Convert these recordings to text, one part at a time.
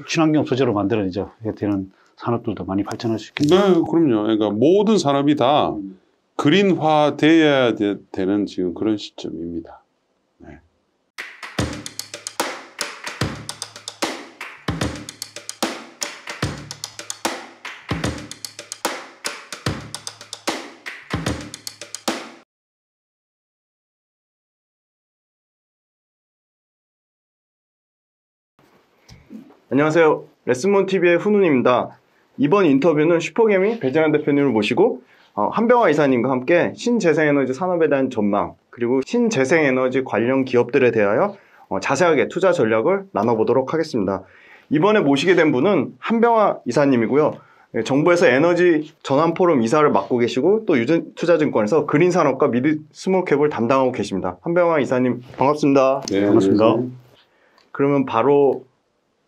친환경 소재로 만들어내죠. 되는 산업들도 많이 발전할 수 있겠네요. 네, 그럼요. 그러니까 모든 산업이 다 그린화 돼야 되는 지금 그런 시점입니다. 네. 안녕하세요. 레슨몬TV의 훈훈입니다. 이번 인터뷰는 슈퍼개미 배재환 대표님을 모시고 한병화 이사님과 함께 신재생에너지 산업에 대한 전망, 그리고 신재생에너지 관련 기업들에 대하여 자세하게 투자 전략을 나눠보도록 하겠습니다. 이번에 모시게 된 분은 한병화 이사님이고요. 정부에서 에너지 전환 포럼 이사를 맡고 계시고 또 유진투자증권에서 그린 산업과 미드 스몰캡을 담당하고 계십니다. 한병화 이사님 반갑습니다. 네, 반갑습니다. 그러면 바로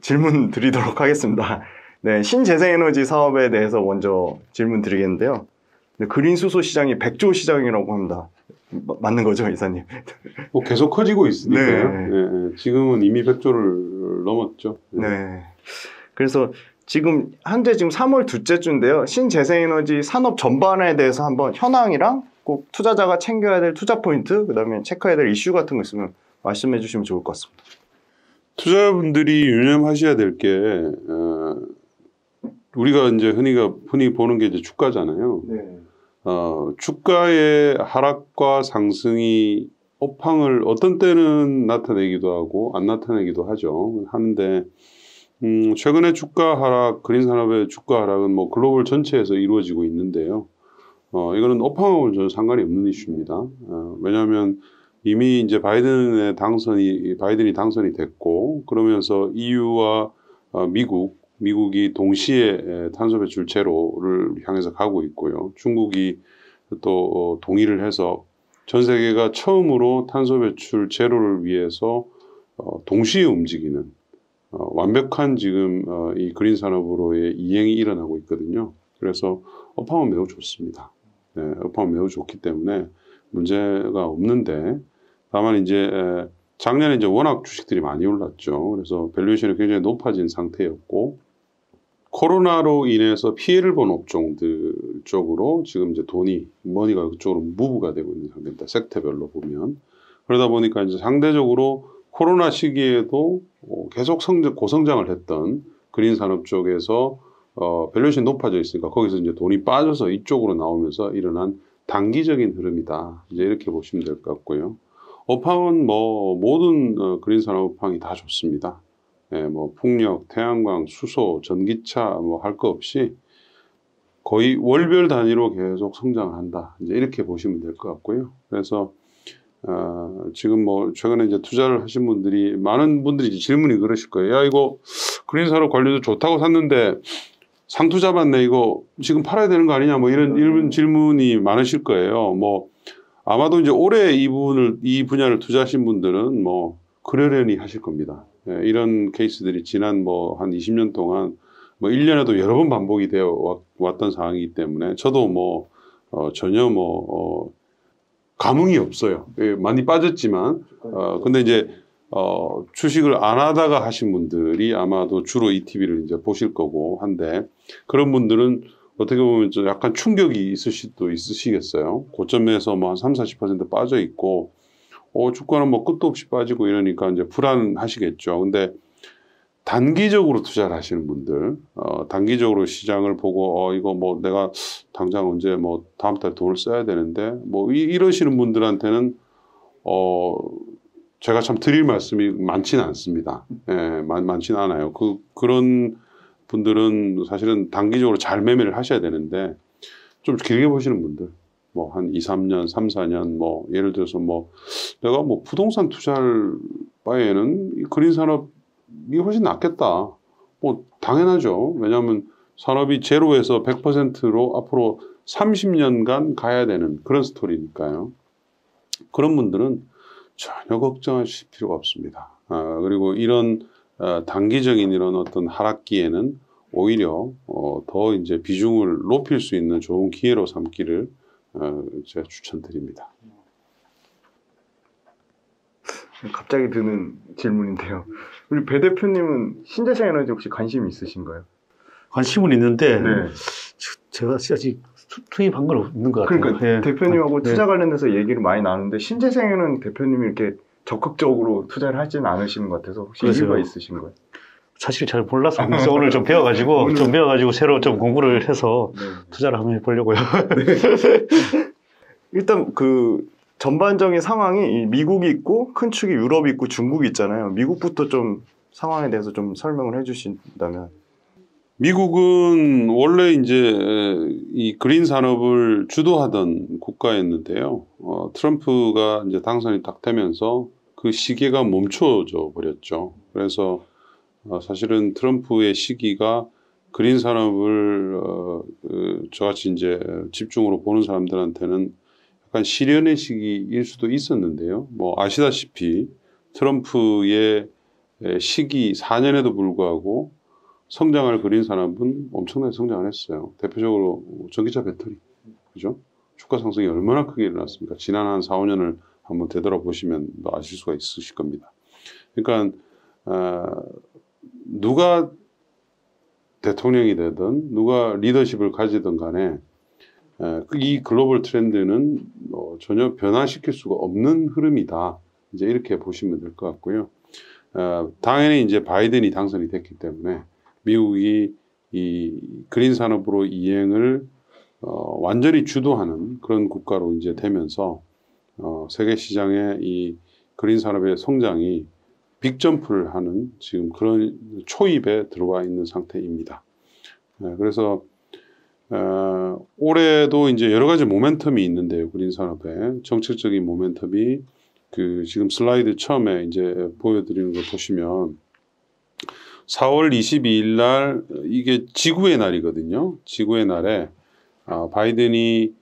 질문 드리도록 하겠습니다. 네, 신재생에너지 사업에 대해서 먼저 질문 드리겠는데요. 그린 수소 시장이 100조 시장이라고 합니다. 맞는 거죠, 이사님? 뭐 계속 커지고 있으니까요. 네. 네, 지금은 이미 100조를 넘었죠. 네. 그래서 현재 3월 둘째 주인데요. 신재생에너지 산업 전반에 대해서 한번 현황이랑 꼭 투자자가 챙겨야 될 투자 포인트, 그다음에 체크해야 될 이슈 같은 거 있으면 말씀해 주시면 좋을 것 같습니다. 투자자분들이 유념하셔야 될 게 우리가 이제 흔히 보는 게 이제 주가잖아요. 네. 주가의 하락과 상승이 업황을 어떤 때는 나타내기도 하고 안 나타내기도 하는데 최근에 주가 하락, 그린 산업의 주가 하락은 뭐 글로벌 전체에서 이루어지고 있는데요. 이거는 업황하고는 전혀 상관이 없는 이슈입니다. 왜냐하면 이미 이제 바이든이 당선이 됐고, 그러면서 EU와 미국이 동시에 탄소 배출 제로를 향해서 가고 있고요. 중국이 또 동의를 해서 전 세계가 처음으로 탄소 배출 제로를 위해서 동시에 움직이는 완벽한 지금 이 그린 산업으로의 이행이 일어나고 있거든요. 그래서 업황은 매우 좋습니다. 네, 업황은 매우 좋기 때문에 문제가 없는데, 다만 이제 작년에 이제 워낙 주식들이 많이 올랐죠. 그래서 밸류에이션이 굉장히 높아진 상태였고, 코로나로 인해서 피해를 본 업종들 쪽으로 지금 이제 머니가 그쪽으로 무브가 되고 있는 상태입니다. 섹터별로 보면. 그러다 보니까 이제 상대적으로 코로나 시기에도 계속 고성장을 했던 그린 산업 쪽에서 밸류에이션이 높아져 있으니까 거기서 이제 돈이 빠져서 이쪽으로 나오면서 일어난 단기적인 흐름이다. 이제 이렇게 보시면 될 것 같고요. 업황은 뭐 모든 그린 산업 업황이 다 좋습니다. 예, 뭐 풍력, 태양광, 수소, 전기차 뭐 할 거 없이 거의 월별 단위로 계속 성장을 한다. 이제 이렇게 보시면 될 것 같고요. 그래서 지금 뭐 최근에 이제 투자를 하신 분들이 많은 분들이 이제 질문이 그러실 거예요. 야, 이거 그린 산업 관련도 좋다고 샀는데 상투자 받네, 이거 지금 팔아야 되는 거 아니냐, 뭐 이런 질문이 많으실 거예요. 뭐 아마도 이제 올해 이 분야를 투자하신 분들은 뭐 그러려니 하실 겁니다. 예, 이런 케이스들이 지난 뭐 한 20년 동안 뭐 1년에도 여러 번 반복이 되어 왔던 상황이기 때문에 저도 뭐 전혀 감흥이 없어요. 예, 많이 빠졌지만 근데 이제 주식을 안 하다가 하신 분들이 아마도 주로 이 TV를 이제 보실 거고 한데, 그런 분들은 어떻게 보면 좀 약간 충격이 있을 수도 있으시겠어요. 고점에서 뭐 한 30-40% 빠져 있고, 주가는 뭐 끝도 없이 빠지고 이러니까 이제 불안하시겠죠. 근데 단기적으로 투자를 하시는 분들, 단기적으로 시장을 보고, 이거 뭐 내가 당장 언제 뭐 다음 달에 돈을 써야 되는데, 뭐 이러시는 분들한테는, 제가 참 드릴 말씀이 많지는 않습니다. 예, 많지는 않아요. 그런 분들은 사실은 단기적으로 잘 매매를 하셔야 되는데, 좀 길게 보시는 분들, 뭐 한 2-3년, 3-4년, 뭐 예를 들어서 뭐 내가 뭐 부동산 투자할 바에는 이 그린 산업이 훨씬 낫겠다. 뭐 당연하죠. 왜냐하면 산업이 제로에서 100%로 앞으로 30년간 가야 되는 그런 스토리니까요. 그런 분들은 전혀 걱정하실 필요가 없습니다. 그리고 이런 단기적인 이런 어떤 하락기에는 오히려 더 이제 비중을 높일 수 있는 좋은 기회로 삼기를 제가 추천드립니다. 갑자기 드는 질문인데요. 우리 배 대표님은 신재생에너지 혹시 관심 있으신가요? 관심은 있는데 네. 제가 아직 투입한 건 없는 것 같아요. 그러니까 예. 대표님하고 네. 투자 관련해서 얘기를 많이 나누는데 신재생에는 대표님이 이렇게 적극적으로 투자를 하지는 않으시는 것 같아서 혹시 그래서요. 이유가 있으신 거예요? 사실 잘 몰라서 그래서 오늘 좀 배워가지고 새로 좀 공부를 해서 네. 투자를 한번 해보려고요. 일단 그 전반적인 상황이 이 미국이 있고 큰 축이 유럽이 있고 중국이 있잖아요. 미국부터 좀 상황에 대해서 좀 설명을 해주신다면. 미국은 원래 이제 이 그린 산업을 주도하던 국가였는데요. 트럼프가 이제 당선이 딱 되면서 그 시계가 멈춰져 버렸죠. 그래서 사실은 트럼프의 시기가 그린 산업을 저같이 이제 집중으로 보는 사람들한테는 약간 시련의 시기일 수도 있었는데요. 뭐 아시다시피 트럼프의 시기 4년에도 불구하고 성장할 그린 산업은 엄청나게 성장을 했어요. 대표적으로 전기차 배터리, 그죠? 주가 상승이 얼마나 크게 일어났습니까? 지난 한 4, 5년을 한번 되돌아보시면 아실 수가 있으실 겁니다. 그러니까 누가 대통령이 되든 누가 리더십을 가지든 간에 이 글로벌 트렌드는 전혀 변화시킬 수가 없는 흐름이다. 이제 이렇게 보시면 될 것 같고요. 당연히 이제 바이든이 당선이 됐기 때문에 미국이 이 그린 산업으로 이행을 완전히 주도하는 그런 국가로 이제 되면서 세계 시장의 이 그린 산업의 성장이 빅점프를 하는 지금 그런 초입에 들어와 있는 상태입니다. 그래서 올해도 이제 여러 가지 모멘텀이 있는데요. 그린 산업에 정책적인 모멘텀이 그 지금 슬라이드 처음에 이제 보여드리는 걸 보시면 4월 22일 날 이게 지구의 날이거든요. 지구의 날에 바이든이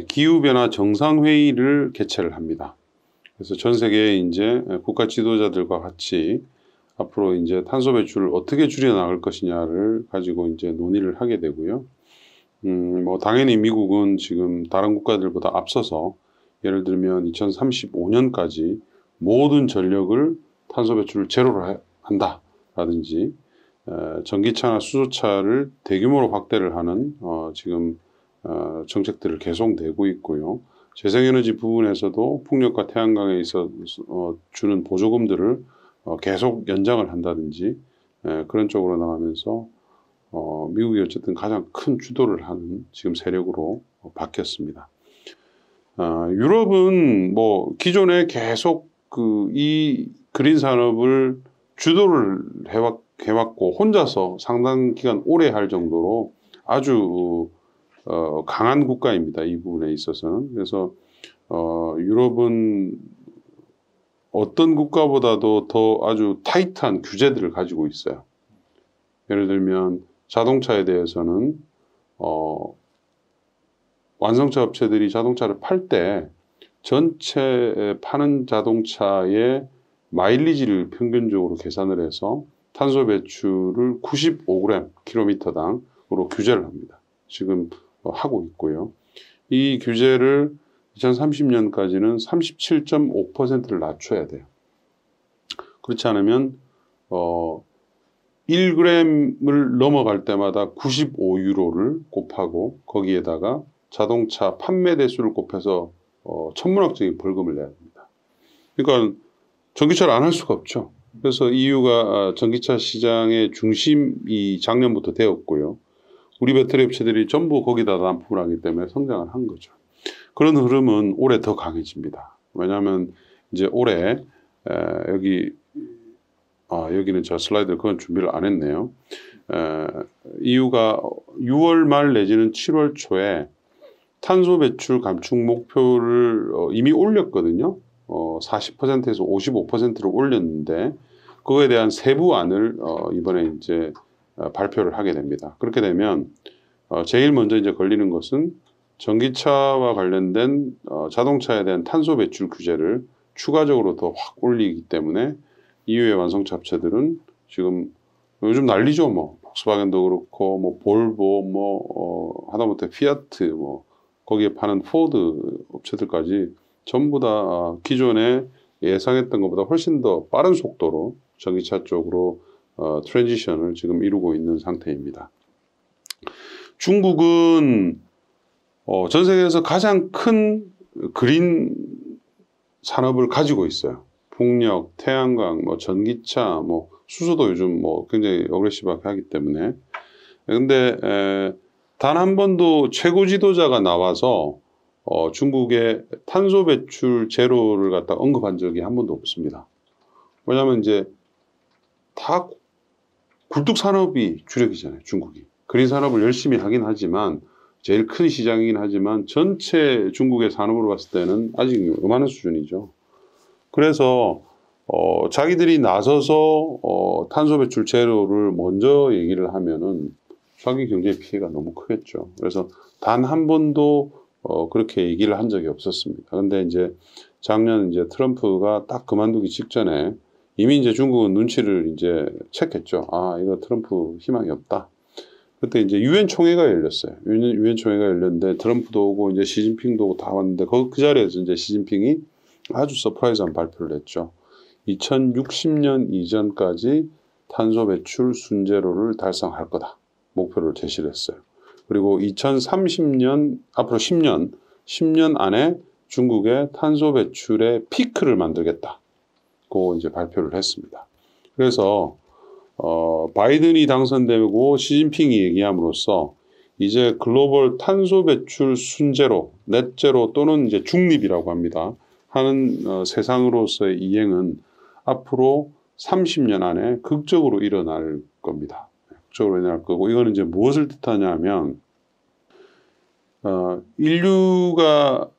기후변화 정상회의를 개최를 합니다. 그래서 전 세계의 이제 국가 지도자들과 같이 앞으로 이제 탄소 배출을 어떻게 줄여 나갈 것이냐를 가지고 이제 논의를 하게 되고요. 뭐 당연히 미국은 지금 다른 국가들보다 앞서서 예를 들면 2035년까지 모든 전력을 탄소 배출을 제로로 한다라든지 전기차나 수소차를 대규모로 확대를 하는 지금 정책들을 계속 내고 있고요. 재생에너지 부분에서도 풍력과 태양광에 있어 주는 보조금들을 계속 연장을 한다든지 그런 쪽으로 나가면서 미국이 어쨌든 가장 큰 주도를 하는 지금 세력으로 바뀌었습니다. 유럽은 뭐 기존에 계속 이 그린 산업을 주도를 해왔고 혼자서 상당 기간 오래 할 정도로 아주 강한 국가입니다. 이 부분에 있어서는. 그래서 유럽은 어떤 국가보다도 더 아주 타이트한 규제들을 가지고 있어요. 예를 들면 자동차에 대해서는 완성차 업체들이 자동차를 팔 때 전체 파는 자동차의 마일리지를 평균적으로 계산을 해서 탄소 배출을 95g 킬로미터당으로 규제를 합니다. 지금 하고 있고요. 이 규제를 2030년까지는 37.5%를 낮춰야 돼요. 그렇지 않으면 1g을 넘어갈 때마다 95유로를 곱하고 거기에다가 자동차 판매 대수를 곱해서 천문학적인 벌금을 내야 됩니다. 그러니까 전기차를 안 할 수가 없죠. 그래서 EU가 전기차 시장의 중심이 작년부터 되었고요. 우리 배터리 업체들이 전부 거기다 납품을 하기 때문에 성장을 한 거죠. 그런 흐름은 올해 더 강해집니다. 왜냐하면 이제 올해 여기는 제가 슬라이드를 그건 준비를 안 했네요. EU가 6월 말 내지는 7월 초에 탄소 배출 감축 목표를 이미 올렸거든요. 40%에서 55%를 올렸는데 그거에 대한 세부안을 이번에 이제 발표를 하게 됩니다. 그렇게 되면 제일 먼저 이제 걸리는 것은 전기차와 관련된 자동차에 대한 탄소 배출 규제를 추가적으로 더 확 올리기 때문에 EU의 완성차 업체들은 지금 요즘 난리죠. 뭐 폭스바겐도 그렇고 뭐 볼보 뭐 하다못해 피아트 뭐 거기에 파는 포드 업체들까지 전부 다 기존에 예상했던 것보다 훨씬 더 빠른 속도로 전기차 쪽으로 트랜지션을 지금 이루고 있는 상태입니다. 중국은 전 세계에서 가장 큰 그린 산업을 가지고 있어요. 풍력, 태양광, 뭐 전기차, 뭐 수소도 요즘 뭐 굉장히 어그레시브하게 하기 때문에. 근데 단 한 번도 최고 지도자가 나와서 중국의 탄소 배출 제로를 갖다 언급한 적이 한 번도 없습니다. 왜냐하면 이제 다 굴뚝 산업이 주력이잖아요, 중국이. 그린 산업을 열심히 하긴 하지만 제일 큰 시장이긴 하지만 전체 중국의 산업으로 봤을 때는 아직 요만한 수준이죠. 그래서 자기들이 나서서 탄소 배출 제로를 먼저 얘기를 하면은 자기 경제 피해가 너무 크겠죠. 그래서 단 한 번도 그렇게 얘기를 한 적이 없었습니다. 근데 이제 작년 이제 트럼프가 딱 그만두기 직전에 이미 이제 중국은 눈치를 이제 챘겠죠. 아, 이거 트럼프 희망이 없다. 그때 이제 유엔 총회가 열렸어요. 유엔 총회가 열렸는데 트럼프도 오고 이제 시진핑도 오고 다 왔는데 그 자리에서 이제 시진핑이 아주 서프라이즈한 발표를 했죠. 2060년 이전까지 탄소 배출 순제로를 달성할 거다. 목표를 제시를 했어요. 그리고 2030년, 앞으로 10년 안에 중국의 탄소 배출의 피크를 만들겠다. 고 이제 발표를 했습니다. 그래서, 바이든이 당선되고 시진핑이 얘기함으로써 이제 글로벌 탄소 배출 순제로, 넷제로 또는 이제 중립이라고 합니다. 하는 세상으로서의 이행은 앞으로 30년 안에 극적으로 일어날 겁니다. 극적으로 일어날 거고, 이거는 이제 무엇을 뜻하냐면, 인류가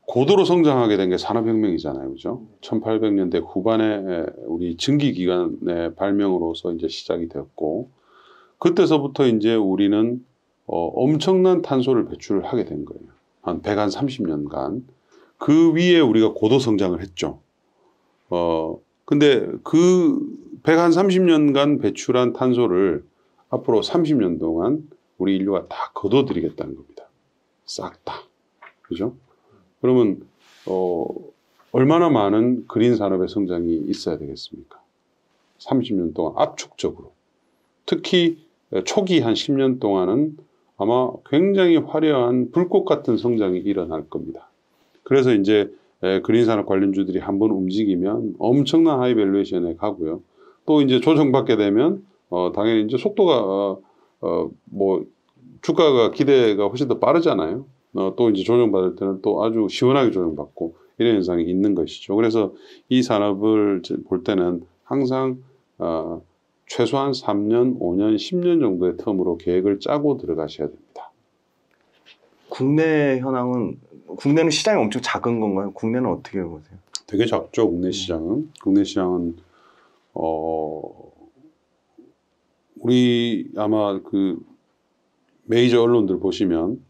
고도로 성장하게 된 게 산업혁명이잖아요. 그죠? 1800년대 후반에 우리 증기기관의 발명으로서 이제 시작이 되었고, 그때서부터 이제 우리는 엄청난 탄소를 배출하게 된 거예요. 한 130년간. 그 위에 우리가 고도 성장을 했죠. 근데 그 130년간 배출한 탄소를 앞으로 30년 동안 우리 인류가 다 거둬들이겠다는 겁니다. 싹 다. 그죠? 그러면, 얼마나 많은 그린 산업의 성장이 있어야 되겠습니까? 30년 동안 압축적으로. 특히 초기 한 10년 동안은 아마 굉장히 화려한 불꽃 같은 성장이 일어날 겁니다. 그래서 이제 그린 산업 관련주들이 한번 움직이면 엄청난 하이 밸류에이션에 가고요. 또 이제 조정받게 되면 당연히 이제 속도가 뭐 주가가 기대가 훨씬 더 빠르잖아요. 또 이제 조정받을 때는 또 아주 시원하게 조정받고 이런 현상이 있는 것이죠. 그래서 이 산업을 볼 때는 항상 최소한 3년, 5년, 10년 정도의 텀으로 계획을 짜고 들어가셔야 됩니다. 국내 현황은, 국내는 시장이 엄청 작은 건가요? 국내는 어떻게 보세요? 되게 작죠, 국내 시장은. 국내 시장은, 우리 아마 그 메이저 언론들 보시면,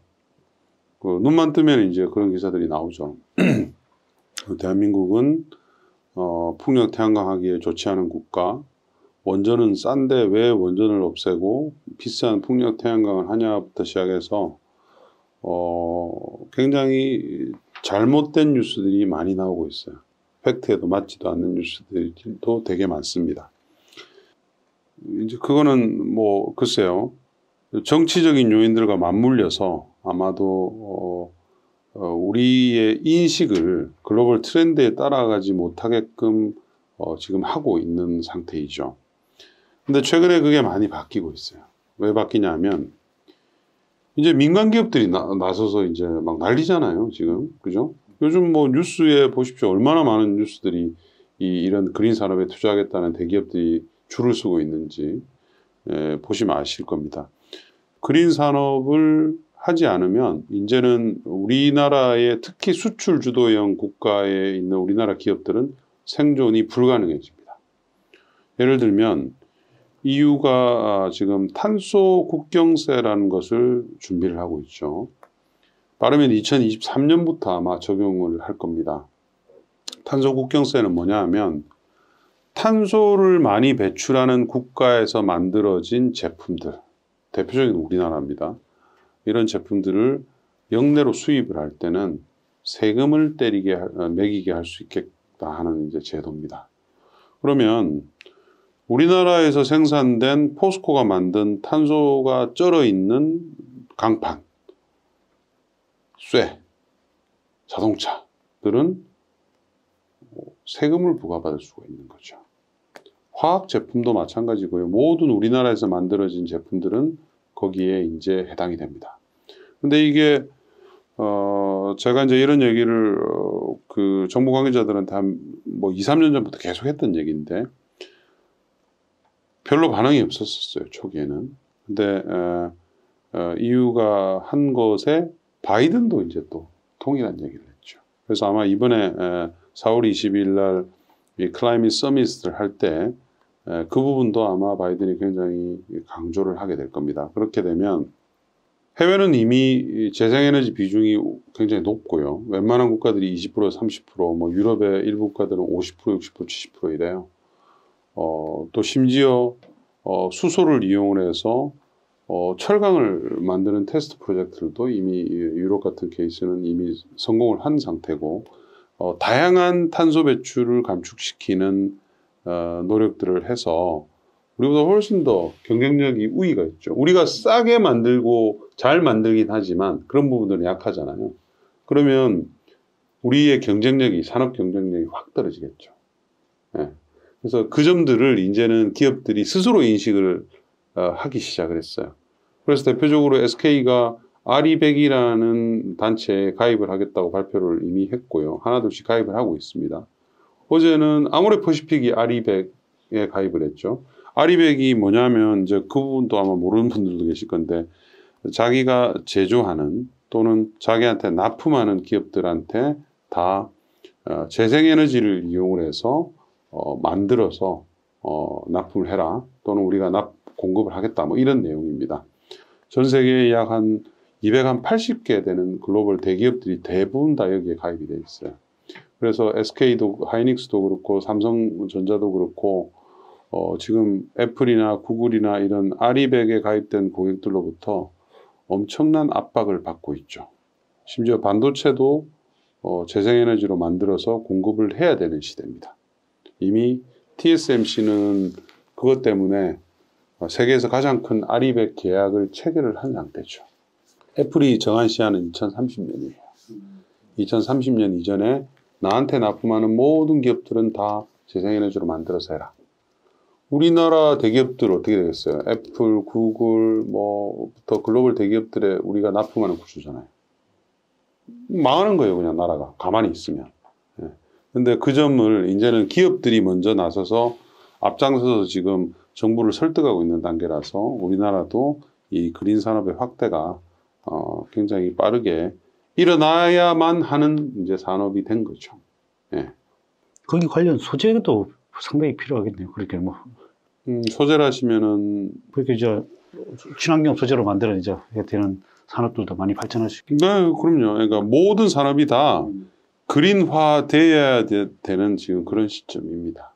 그 눈만 뜨면 이제 그런 기사들이 나오죠. 대한민국은, 풍력 태양광 하기에 좋지 않은 국가, 원전은 싼데 왜 원전을 없애고 비싼 풍력 태양광을 하냐부터 시작해서, 굉장히 잘못된 뉴스들이 많이 나오고 있어요. 팩트에도 맞지도 않는 뉴스들도 되게 많습니다. 이제 그거는 뭐 글쎄요, 정치적인 요인들과 맞물려서 아마도 우리의 인식을 글로벌 트렌드에 따라가지 못하게끔 지금 하고 있는 상태이죠. 근데 최근에 그게 많이 바뀌고 있어요. 왜 바뀌냐면 이제 민간 기업들이 나서서 이제 막 난리잖아요, 지금. 그죠? 요즘 뭐 뉴스에 보십시오. 얼마나 많은 뉴스들이 이런 그린 산업에 투자하겠다는 대기업들이 줄을 서고 있는지 보시면 아실 겁니다. 그린 산업을 하지 않으면 이제는 우리나라의 특히 수출 주도형 국가에 있는 우리나라 기업들은 생존이 불가능해집니다. 예를 들면 EU가 지금 탄소 국경세라는 것을 준비를 하고 있죠. 빠르면 2023년부터 아마 적용을 할 겁니다. 탄소 국경세는 뭐냐 하면 탄소를 많이 배출하는 국가에서 만들어진 제품들, 대표적인 우리나라입니다. 이런 제품들을 역내로 수입을 할 때는 세금을 매기게 할 수 있겠다 하는 이제 제도입니다. 그러면 우리나라에서 생산된 포스코가 만든 탄소가 쩔어 있는 강판, 쇠, 자동차들은 세금을 부과받을 수가 있는 거죠. 화학 제품도 마찬가지고요. 모든 우리나라에서 만들어진 제품들은 거기에 이제 해당이 됩니다. 근데 이게 제가 이제 이런 얘기를 그 정부 관계자들한테 한 뭐 2, 3년 전부터 계속 했던 얘기인데 별로 반응이 없었어요, 초기에는. 근데 EU가 한 것에 바이든도 이제 또 동일한 얘기를 했죠. 그래서 아마 이번에 4월 20일 날 이 클라이밋 서밋을 할 때 그 부분도 아마 바이든이 굉장히 강조를 하게 될 겁니다. 그렇게 되면 해외는 이미 재생에너지 비중이 굉장히 높고요. 웬만한 국가들이 20%, 30%, 뭐 유럽의 일부 국가들은 50%, 60%, 70% 이래요. 또 심지어 수소를 이용을 해서 철강을 만드는 테스트 프로젝트들도 이미 유럽 같은 케이스는 이미 성공을 한 상태고 다양한 탄소 배출을 감축시키는 노력들을 해서 우리보다 훨씬 더 경쟁력이 우위가 있죠. 우리가 싸게 만들고 잘 만들긴 하지만 그런 부분들은 약하잖아요. 그러면 우리의 경쟁력이, 산업 경쟁력이 확 떨어지겠죠. 네. 그래서 그 점들을 이제는 기업들이 스스로 인식을 하기 시작을 했어요. 그래서 대표적으로 SK가 RE100이라는 단체에 가입을 하겠다고 발표를 이미 했고요. 하나둘씩 가입을 하고 있습니다. 어제는 아모레퍼시픽이 RE100에 가입을 했죠. RE100이 뭐냐면 이제 그 부분도 아마 모르는 분들도 계실 건데 자기가 제조하는 또는 자기한테 납품하는 기업들한테 다 재생에너지를 이용을 해서 만들어서 납품을 해라 또는 우리가 공급을 하겠다 뭐 이런 내용입니다. 전 세계에 약 한 280개 되는 글로벌 대기업들이 대부분 다 여기에 가입이 되어 있어요. 그래서 SK도 하이닉스도 그렇고 삼성전자도 그렇고 지금 애플이나 구글이나 이런 RE100에 가입된 고객들로부터 엄청난 압박을 받고 있죠. 심지어 반도체도 재생에너지로 만들어서 공급을 해야 되는 시대입니다. 이미 TSMC는 그것 때문에 세계에서 가장 큰 RE100 계약을 체결을 한 상태죠. 애플이 정한 시한은 2030년이에요. 2030년 이전에 나한테 납품하는 모든 기업들은 다 재생에너지로 만들어서 해라. 우리나라 대기업들 어떻게 되겠어요? 애플, 구글, 뭐부터 글로벌 대기업들에 우리가 납품하는 구조잖아요. 망하는 거예요, 그냥 나라가. 가만히 있으면. 예. 근데 그 점을 이제는 기업들이 먼저 나서서 앞장서서 지금 정부를 설득하고 있는 단계라서 우리나라도 이 그린 산업의 확대가 굉장히 빠르게 일어나야만 하는 이제 산업이 된 거죠. 예. 거기 관련 소재도 상당히 필요하겠네요. 그렇게 뭐. 소재를 하시면은. 그렇게 친환경 소재로 만들어 이제 되는 산업들도 많이 발전할 수 있겠네요. 네, 그럼요. 그러니까 모든 산업이 다 그린화 돼야 되는 지금 그런 시점입니다.